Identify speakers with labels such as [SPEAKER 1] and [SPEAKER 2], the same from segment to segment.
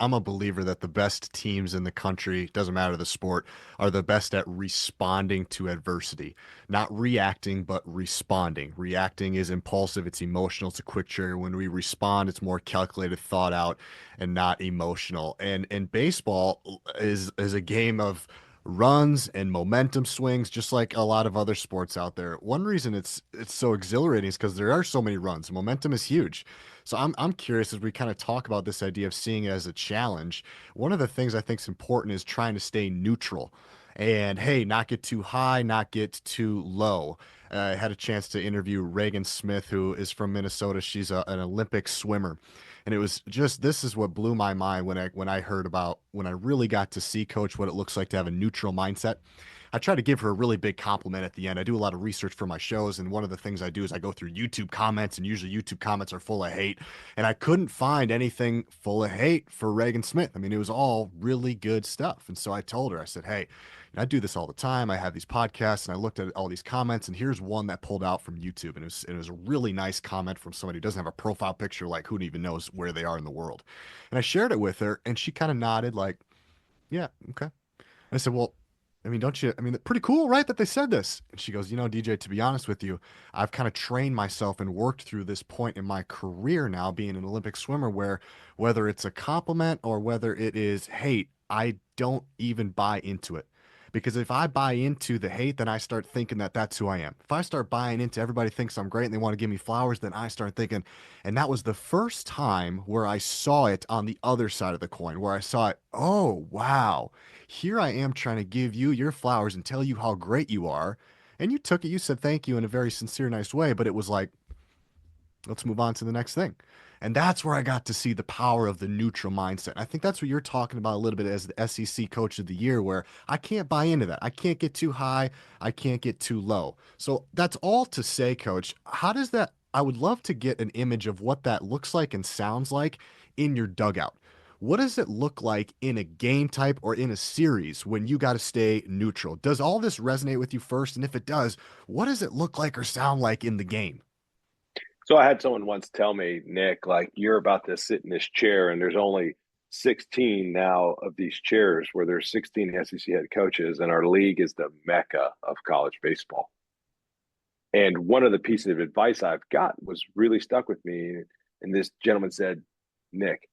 [SPEAKER 1] I'm a believer that the best teams in the country, doesn't matter the sport, are the best at responding to adversity. Not reacting, but responding. Reacting is impulsive, it's emotional, it's a quick trigger. When we respond, it's more calculated, thought out, and not emotional. And baseball is a game of runs and momentum swings, just like a lot of other sports out there. One reason it's so exhilarating is because there are so many runs. Momentum is huge. So I'm curious as we kind of talk about this idea of seeing it as a challenge. One of the things I think is important is trying to stay neutral. And hey, not get too high, not get too low. I had a chance to interview Reagan Smith, who is from Minnesota. She's an Olympic swimmer, and it was just this is what blew my mind when I heard about when I really got to see Coach what it looks like to have a neutral mindset. I try to give her a really big compliment at the end. I do a lot of research for my shows, and one of the things I do is I go through YouTube comments, and usually YouTube comments are full of hate. And I couldn't find anything full of hate for Reagan Smith. I mean, it was all really good stuff. And so I told her, I said, hey, I do this all the time. I have these podcasts, and I looked at all these comments, and here's one that pulled out from YouTube, and it was a really nice comment from somebody who doesn't have a profile picture, like who even knows where they are in the world. And I shared it with her, and she kind of nodded, like, yeah, okay. I said, well, I mean, don't you? I mean, pretty cool, right? That they said this. And she goes, DJ, to be honest with you, I've kind of trained myself and worked through this point in my career now, being an Olympic swimmer, where whether it's a compliment or whether it is hate, I don't even buy into it. Because if I buy into the hate, then I start thinking that that's who I am. If I start buying into everybody thinks I'm great and they want to give me flowers, then I start thinking, and that was the first time where I saw it on the other side of the coin, where I saw it, oh, wow, here I am trying to give you your flowers and tell you how great you are. And you took it, you said thank you in a very sincere, nice way, but it was like, let's move on to the next thing. And that's where I got to see the power of the neutral mindset. I think that's what you're talking about a little bit as the SEC Coach of the Year, where I can't buy into that. I can't get too high. I can't get too low. So that's all to say, Coach. How does that? I would love to get an image of what that looks like and sounds like in your dugout. What does it look like in a game type or in a series when you got to stay neutral? Does all this resonate with you first? And if it does, what does it look like or sound like in the game?
[SPEAKER 2] So I had someone once tell me, Nick, like you're about to sit in this chair, and there's only 16 now of these chairs where there's 16 SEC head coaches, and our league is the mecca of college baseball. And one of the pieces of advice I've got was really stuck with me. And this gentleman said, Nick,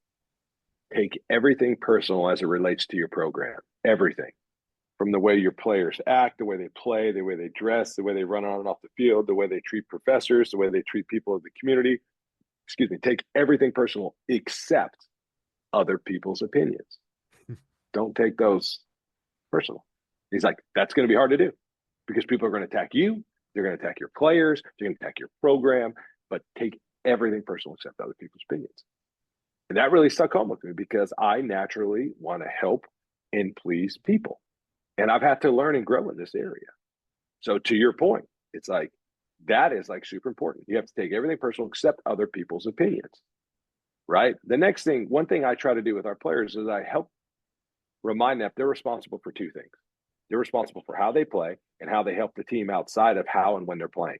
[SPEAKER 2] take everything personal as it relates to your program, everything from the way your players act, the way they play, the way they dress, the way they run on and off the field, the way they treat professors, the way they treat people of the community. Excuse me, take everything personal except other people's opinions. Don't take those personal. He's like, that's going to be hard to do because people are going to attack you. They're going to attack your players. They're going to attack your program, but take everything personal except other people's opinions. And that really stuck home with me because I naturally want to help and please people. And I've had to learn and grow in this area. So to your point, it's like that is like super important. You have to take everything personal except other people's opinions, right? The next thing, one thing I try to do with our players is I help remind them they're responsible for two things. They're responsible for how they play and how they help the team outside of how and when they're playing.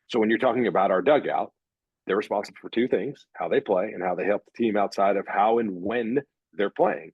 [SPEAKER 2] So when you're talking about our dugout, they're responsible for two things: how they play and how they help the team outside of how and when they're playing.